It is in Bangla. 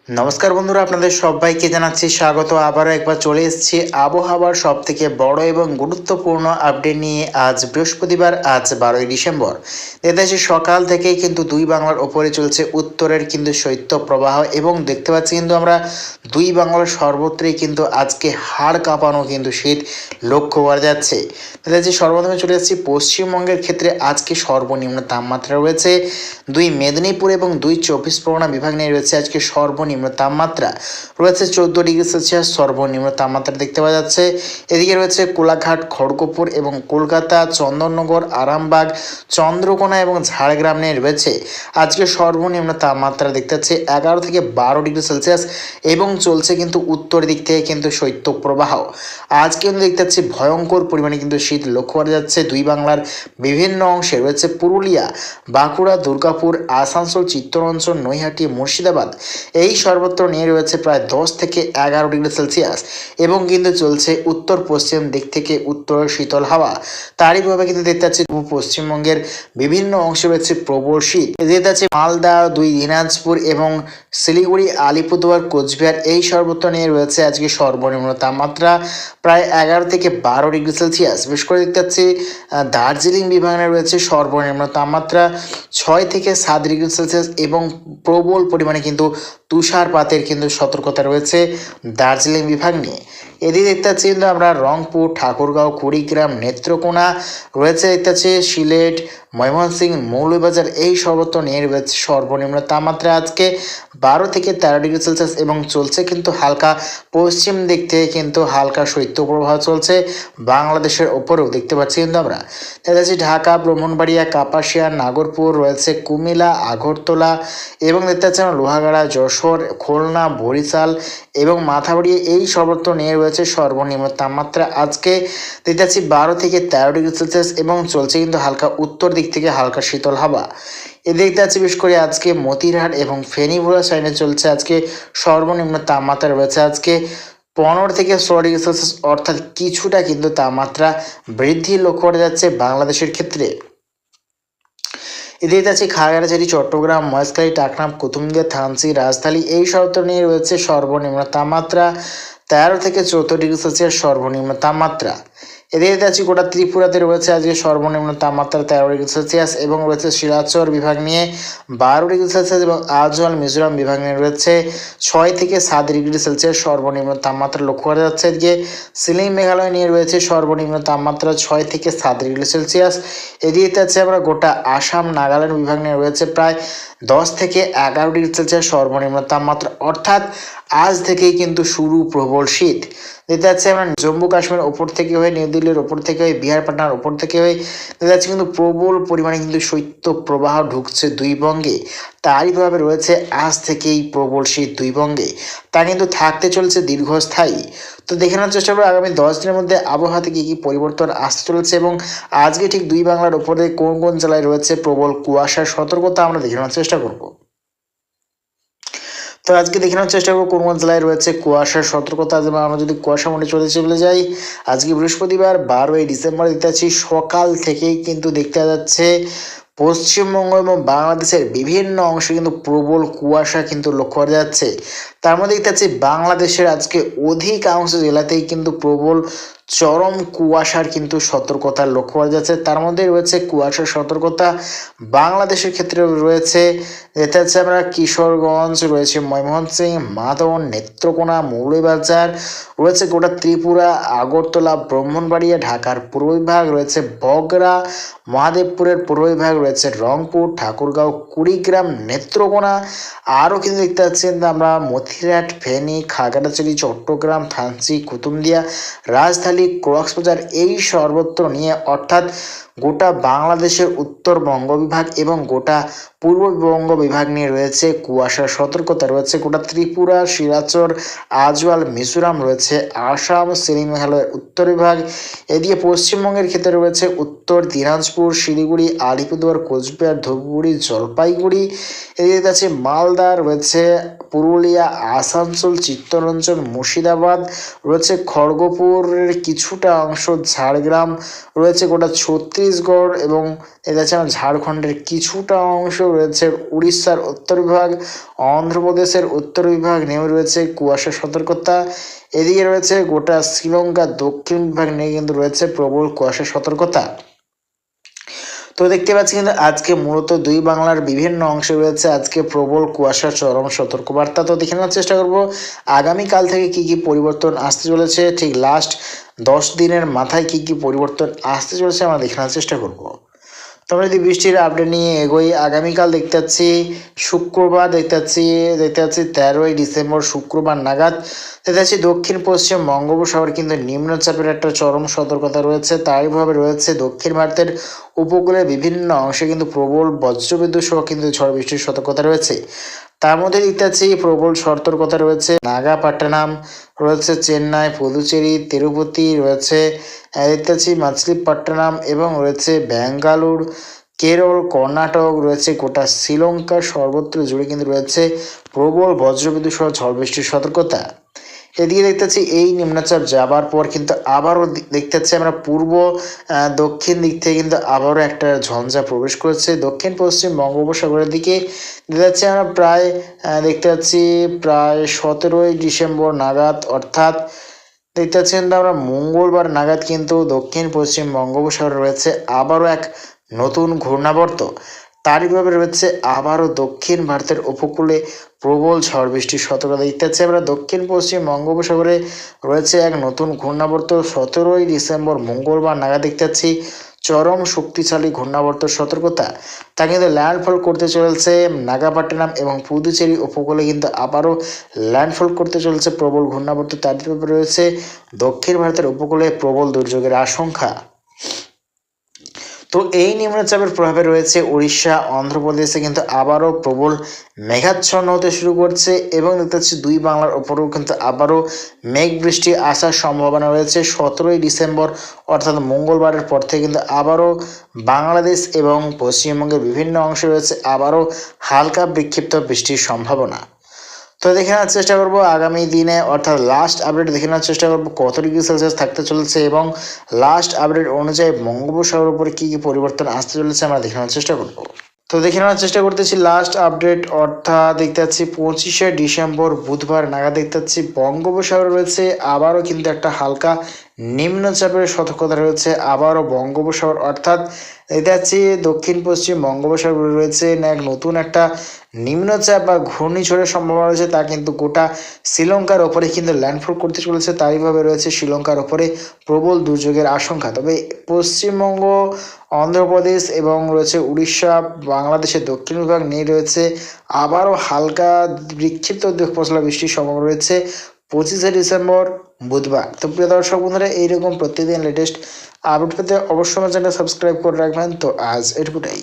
নমস্কার বন্ধুরা, আপনাদের সবাইকে জানাচ্ছি স্বাগত। আবারও একবার চলে এসেছি আবহাওয়ার সব থেকে বড় এবং গুরুত্বপূর্ণ আপডেট নিয়ে। আজ বৃহস্পতিবার, আজ 12ই ডিসেম্বর। এদেশে সকাল থেকেই কিন্তু দুই বাংলার ওপরে চলছে উত্তরের কিন্তু শৈত্য প্রবাহ, এবং দেখতে পাচ্ছি কিন্তু আমরা দুই বাংলার সর্বত্রই কিন্তু আজকে হাড় কাঁপানো কিন্তু শীত লক্ষ্য করা যাচ্ছে। এদেশে সর্বপ্রথমে চলে এসেছি পশ্চিমবঙ্গের ক্ষেত্রে। আজকে সর্বনিম্ন তাপমাত্রা রয়েছে দুই মেদিনীপুর এবং দুই চব্বিশ পরগনা বিভাগ নিয়ে রয়েছে আজকে সর্বনিম্ন তাপমাত্রা রয়েছে 14 ডিগ্রি সেলসিয়াস সর্বনিম্ন তাপমাত্রা দেখতে পাওয়া যাচ্ছে। এদিকে রয়েছে কোলাঘাট, খড়গপুর এবং কলকাতা, চন্দননগর, আরামবাগ, চন্দ্রকোনা এবং ঝাড়গ্রাম নিয়ে রয়েছে আজকে সর্বনিম্ন তাপমাত্রা দেখতে পাচ্ছি 11 থেকে 12 ডিগ্রি সেলসিয়াস, এবং চলছে কিন্তু উত্তর দিক থেকে কিন্তু শৈত্য প্রবাহ। আজ কিন্তু দেখতে পাচ্ছি ভয়ঙ্কর পরিমাণে কিন্তু শীত লক্ষ্য করা যাচ্ছে দুই বাংলার বিভিন্ন অংশে। রয়েছে পুরুলিয়া, বাঁকুড়া, দুর্গাপুর, আসানসোল, চিত্তরঞ্জন, নৈহাটি, মুর্শিদাবাদ, এই সর্বত্র নিয়ে রয়েছে প্রায় 10 থেকে 11 ডিগ্রি সেলসিয়াস, এবং কিন্তু চলছে উত্তর পশ্চিম দিক থেকে উত্তর শীতল হাওয়া। তারই প্রভাবে কিন্তু দেখতে পাচ্ছি পশ্চিমবঙ্গের বিভিন্ন অংশে রয়েছে প্রবল শীত। দেখতে পাচ্ছি মালদা, দুই দিনাজপুর এবং শিলিগুড়ি, আলিপুরদুয়ার, কোচবিহার, এই সর্বত্র নিয়ে রয়েছে আজকে সর্বনিম্ন তাপমাত্রা প্রায় 11 থেকে 12 ডিগ্রি সেলসিয়াস। বিশেষ করে দেখতে পাচ্ছি দার্জিলিং বিভাগে রয়েছে সর্বনিম্ন তাপমাত্রা 6 থেকে 7 ডিগ্রি সেলসিয়াস, এবং প্রবল পরিমাণে কিন্তু তুষারপাতের কিন্তু সতর্কতা রয়েছে দার্জিলিং বিভাগ নিয়ে। এদিকে দেখতে পাচ্ছি কিন্তু আমরা রংপুর, ঠাকুরগাঁও, কুড়িগ্রাম, নেত্রকোনা রয়েছে, দেখতে পাচ্ছি সিলেট, ময়মনসিংহ, মৌলভীবাজার, এই সর্বত্র নিয়ে রয়েছে সর্বনিম্ন তাপমাত্রা আজকে 12 থেকে 13 ডিগ্রি সেলসিয়াস, এবং চলছে কিন্তু হালকা পশ্চিম দিক থেকে কিন্তু হালকা শৈত্যপ্রবাহ চলছে বাংলাদেশের ওপরেও দেখতে পাচ্ছি কিন্তু আমরা। দেখা যাচ্ছে ঢাকা, ব্রাহ্মণবাড়িয়া, কাপাসিয়া, নাগরপুর রয়েছে, কুমিল্লা, আগরতলা, এবং দেখতে পাচ্ছি আমরা লোহাগাড়া, যশোর, খুলনা, বরিশাল এবং মাথাবাড়ি, এই সর্বত্র নিয়ে রয়েছে সর্বনিম্ন তাপমাত্রা আজকে দেখতে পাচ্ছি 12 থেকে 13 ডিগ্রি সেলসিয়াস, এবং চলছে কিন্তু হালকা উত্তর দিক থেকে হালকা শীতল হাওয়া। এ দেখতে পাচ্ছি বিশেষ করে আজকে মতিরহাট এবং ফেনী ভোলা সাইডে চলছে আজকে সর্বনিম্ন তাপমাত্রা রয়েছে আজকে 15 থেকে 16 ডিগ্রি সেলসিয়াস, অর্থাৎ কিছুটা কিন্তু তাপমাত্রা বৃদ্ধি লক্ষ্য করা যাচ্ছে বাংলাদেশের ক্ষেত্রে। এদিকে আছে খাগড়াছড়ি, চট্টগ্রাম, মহেশখালী, টাকনাম, কুতুবদিয়া, থানচি, রাজধানী, এই সর্বত্র নিয়ে রয়েছে সর্বনিম্ন তাপমাত্রা 13 থেকে 14 ডিগ্রি সেলসিয়াস সর্বনিম্ন তাপমাত্রা। এদিকে আছে গোটা ত্রিপুরাতে রয়েছে আজকে সর্বনিম্ন তাপমাত্রা 13 ডিগ্রি সেলসিয়াস, এবং রয়েছে শিলাচর বিভাগ নিয়ে 12 ডিগ্রি সেলসিয়াস, এবং আজওয়াল মিজোরাম বিভাগ নিয়ে রয়েছে 6 থেকে 7 ডিগ্রি সেলসিয়াস সর্বনিম্ন তাপমাত্রা লক্ষ্য করা যাচ্ছে। এদিকে সিলিং মেঘালয় নিয়ে রয়েছে সর্বনিম্ন তাপমাত্রা 6 থেকে 7 ডিগ্রি সেলসিয়াস। এদিকে আছে আমরা গোটা আসাম, নাগাল্যান্ড বিভাগ নিয়ে রয়েছে প্রায় 10 থেকে 11 ডিগ্রি সেলসিয়াস সর্বনিম্ন তাপমাত্রা, অর্থাৎ আজ থেকেই কিন্তু শুরু প্রবল শীত। দেখতে যাচ্ছে আমরা জম্মু কাশ্মীরের ওপর থেকে হয়ে, নিউ দিল্লির ওপর থেকে হয়ে, বিহার পাটনার ওপর থেকে হয়ে দেখা যাচ্ছে কিন্তু প্রবল পরিমাণে কিন্তু শৈত্য প্রবাহ ঢুকছে দুই বঙ্গে। তারই প্রভাবে রয়েছে আজ থেকেই প্রবল শীত দুই বঙ্গে, তা কিন্তু থাকতে চলছে দীর্ঘস্থায়ী। তো দেখে নেওয়ার চেষ্টা করবো আগামী 10 দিনের মধ্যে আবহাওয়াতে কী কী পরিবর্তন আসতে চলেছে, এবং আজকে ঠিক দুই বাংলার ওপরে কোন কোন জেলায় রয়েছে প্রবল কুয়াশার সতর্কতা আমরা দেখে নেওয়ার চেষ্টা করবো। তো আজকে দেখে নেওয়ার চেষ্টা করবো কোন কোন জেলায় রয়েছে কুয়াশার সতর্কতা। যেমন আমরা যদি কুয়াশা মনে চলে যাই, আজকে বৃহস্পতিবার 12ই ডিসেম্বর দেখতে পাচ্ছি সকাল থেকেই কিন্তু দেখতে যাচ্ছে পশ্চিমবঙ্গ এবং বাংলাদেশের বিভিন্ন অংশে কিন্তু প্রবল কুয়াশা কিন্তু লক্ষ্য করা যাচ্ছে। তার মধ্যে দেখতে পাচ্ছি বাংলাদেশের আজকে অধিকাংশ জেলাতেই কিন্তু প্রবল চরম কুয়াশার কিন্তু সতর্কতা লক্ষ্য করা যাচ্ছে। তার মধ্যে রয়েছে কুয়াশার সতর্কতা বাংলাদেশের ক্ষেত্রে রয়েছে, যেটা হচ্ছে আমরা কিশোরগঞ্জ, রয়েছে ময়মনসিংহ, মাদন, নেত্রকোনা, মৌলভীবাজার, রয়েছে গোটা ত্রিপুরা, আগরতলা, ব্রাহ্মণবাড়িয়া, ঢাকার পূর্ব বিভাগ রয়েছে বগরা, মহাদেবপুরের পূর্ব বিভাগ রয়েছে রংপুর, ঠাকুরগাঁও, কুড়িগ্রাম, নেত্রকোনা, আরও কিন্তু দেখতে পাচ্ছেন আমরা মতিরহাট, ফেনী, খাগড়াছড়ি, চট্টগ্রাম, থানচি, কুতুবদিয়া, রাজধানী, কক্সবাজার, এই সর্বত্র নিয়ে, অর্থাৎ গোটা বাংলাদেশের উত্তরবঙ্গ বিভাগ এবং গোটা পূর্ববঙ্গ বিভাগ নিয়ে রয়েছে কুয়াশার সতর্কতা। রয়েছে গোটা ত্রিপুরা, শিলাচর, আজওয়াল, মিজোরাম, রয়েছে আসাম, সিলিং মেঘালয়ের উত্তর বিভাগ। এদিকে পশ্চিমবঙ্গের ক্ষেত্রে রয়েছে উত্তর দিনাজপুর, শিলিগুড়ি, আলিপুরদুয়ার, কোচবিহার, ধূপগুড়ি, জলপাইগুড়ি। এদিকে আছে মালদা, রয়েছে পুরুলিয়া, আসানসোল, চিত্তরঞ্জন, মুর্শিদাবাদ, রয়েছে খড়গপুরের কিছুটা অংশ, ঝাড়গ্রাম, রয়েছে গোটা ছত্তিশগড় এবং এছাড়া ঝাড়খণ্ডের কিছুটা অংশ, রয়েছে উড়িষ্যার উত্তর বিভাগ, অন্ধ্রপ্রদেশের উত্তর বিভাগ নিয়ে রয়েছে কুয়াশা সতর্কতা। এদিকে রয়েছে গোটা শ্রীলঙ্কার দক্ষিণ বিভাগ নিয়ে কিন্তু রয়েছে প্রবল কুয়াশা সতর্কতা। তো দেখতে পাচ্ছি কিন্তু আজকে মূলত দুই বাংলার বিভিন্ন অংশে রয়েছে আজকে প্রবল কুয়াশা চরম সতর্কবার্তা। তো দেখে নেওয়ার চেষ্টা করব আগামীকাল থেকে কি কি পরিবর্তন আসতে চলেছে, ঠিক লাস্ট 10 দিনের মাথায় কি কি পরিবর্তন আসতে চলেছে আমরা দেখে নেওয়ার চেষ্টা করব। তোমরা যদি বৃষ্টির আপডেট নিয়ে এগোই, আগামীকাল দেখতে পাচ্ছি শুক্রবার, দেখতে পাচ্ছি 13ই ডিসেম্বর শুক্রবার নাগাদ দেখতে পাচ্ছি দক্ষিণ পশ্চিম বঙ্গোপসাগরে কিন্তু নিম্নচাপের একটা চরম সতর্কতা রয়েছে। তাইভাবে রয়েছে দক্ষিণ ভারতের উপকূলের বিভিন্ন অংশে কিন্তু প্রবল বজ্রবিদ্যুৎ সহ কিন্তু ঝড় বৃষ্টির সতর্কতা রয়েছে। তার মধ্যে দেখতে পাচ্ছি প্রবল সতর্কতা রয়েছে নাগাপাট্টানাম, রয়েছে চেন্নাই, পুদুচেরি, তিরুপতি, রয়েছে দেখতে পাচ্ছি মাছলিপট্টনম এবং রয়েছে ব্যাঙ্গালোর, কেরল, কর্ণাটক, রয়েছে গোটা শ্রীলঙ্কা সর্বত্র জুড়ে কিন্তু রয়েছে প্রবল বজ্রবিদ্যুৎ সহ ঝড় বৃষ্টির সতর্কতা। এদিকে দেখতে পাচ্ছি এই নিম্নচাপ যাবার পর কিন্তু আবারও দেখতে পাচ্ছি আমরা পূর্ব দক্ষিণ দিক থেকে কিন্তু আবারও একটা ঝঞ্ঝা প্রবেশ করেছে দক্ষিণ পশ্চিম বঙ্গোপসাগরের দিকে। দেখতে পাচ্ছি আমরা দেখতে পাচ্ছি প্রায় 17ই ডিসেম্বর নাগাদ, অর্থাৎ দেখতে পাচ্ছি কিন্তু আমরা মঙ্গলবার নাগাদ কিন্তু দক্ষিণ পশ্চিম বঙ্গোপসাগরে রয়েছে আবারও এক নতুন ঘূর্ণাবর্ত। তারইভাবে রয়েছে আবারও দক্ষিণ ভারতের উপকূলে প্রবল ঝড় বৃষ্টির সতর্কতা। দেখতে পাচ্ছি আমরা দক্ষিণ পশ্চিম বঙ্গোপসাগরে রয়েছে এক নতুন ঘূর্ণাবর্ত 17ই ডিসেম্বর মঙ্গলবার নাগাদ দেখতে পাচ্ছি চরম শক্তিশালী ঘূর্ণাবর্ত সতর্কতা। তা কিন্তু ল্যান্ডফল করতে চলেছে নাগাপাট্টিনাম এবং পুদুচেরি উপকূলে কিন্তু আবারও ল্যান্ডফল করতে চলেছে প্রবল ঘূর্ণাবর্ত। তার রয়েছে দক্ষিণ ভারতের উপকূলে প্রবল দুর্যোগের আশঙ্কা। তো এই নিম্নচাপের প্রভাবে রয়েছে উড়িষ্যা, অন্ধ্রপ্রদেশে কিন্তু আবারও প্রবল মেঘাচ্ছন্ন হতে শুরু করছে এবং দেখতে পাচ্ছি দুই বাংলার ওপরেও কিন্তু আবারও মেঘ বৃষ্টি আসার সম্ভাবনা রয়েছে 17ই ডিসেম্বর অর্থাৎ মঙ্গলবারের পর থেকে কিন্তু আবারও বাংলাদেশ এবং পশ্চিমবঙ্গের বিভিন্ন অংশে রয়েছে আবারও হালকা বিক্ষিপ্ত বৃষ্টির সম্ভাবনা। তো দেখে নেওয়ার চেষ্টা করবো আগামী দিনে অর্থাৎ লাস্ট আপডেট দেখে নেওয়ার চেষ্টা করবো কত ডিগ্রি সেলসিয়াস থাকতে চলেছে এবং লাস্ট আপডেট অনুযায়ী বঙ্গোপসাগরের উপরে কী কী পরিবর্তন আসতে চলেছে আমরা দেখে নেওয়ার চেষ্টা করবো। তো দেখে নেওয়ার চেষ্টা করতেছি লাস্ট আপডেট অর্থাৎ দেখতে পাচ্ছি 25শে ডিসেম্বর বুধবার নাগাদ দেখতে পাচ্ছি বঙ্গোপসাগরে রয়েছে আবারও কিন্তু একটা হালকা নিম্নচাপের সতর্কতা রয়েছে আবারও বঙ্গোপসাগর অর্থাৎ দেখতে পাচ্ছি দক্ষিণ পশ্চিম বঙ্গোপসাগরে রয়েছে এক নতুন একটা নিম্নচাপ বা ঘূর্ণিঝড়ের সম্ভাবনা রয়েছে। তা কিন্তু গোটা শ্রীলঙ্কার ওপরে কিন্তু ল্যান্ডফল করতে চলেছে। তারইভাবে রয়েছে শ্রীলঙ্কার ওপরে প্রবল দুর্যোগের আশঙ্কা। তবে পশ্চিমবঙ্গ, অন্ধ্রপ্রদেশ এবং রয়েছে উড়িষ্যা, বাংলাদেশের দক্ষিণ বিভাগ নিয়ে রয়েছে আবারও হালকা বিক্ষিপ্ত পশলা বৃষ্টির সম্ভাবনা রয়েছে 25শে ডিসেম্বর বুধবার। তো প্রিয় দর্শক বন্ধুরা এইরকম প্রতিদিন লেটেস্ট আপডেট পেতে অবশ্যই আমার চ্যানেল সাবস্ক্রাইব করে রাখবেন। তো আজ এটুকুটাই।